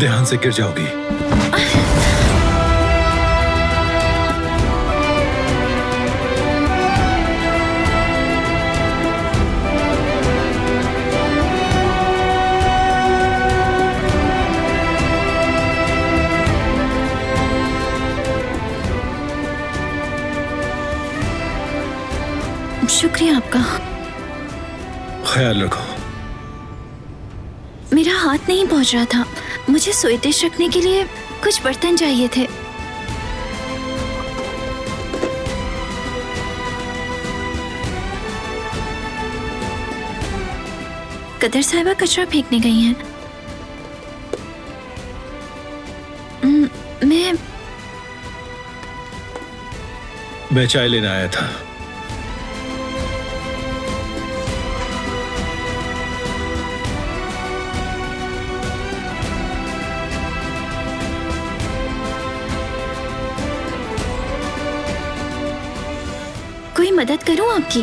ध्यान से गिर जाओगी। शुक्रिया आपका। ख्याल रखो। मेरा हाथ नहीं पहुंच रहा था। मुझे सोई डिश रखने के लिए कुछ बर्तन चाहिए थे। कदर साहिबा कचरा फेंकने गई हैं। मैं चाय लेने आया था। कोई मदद करूं आपकी?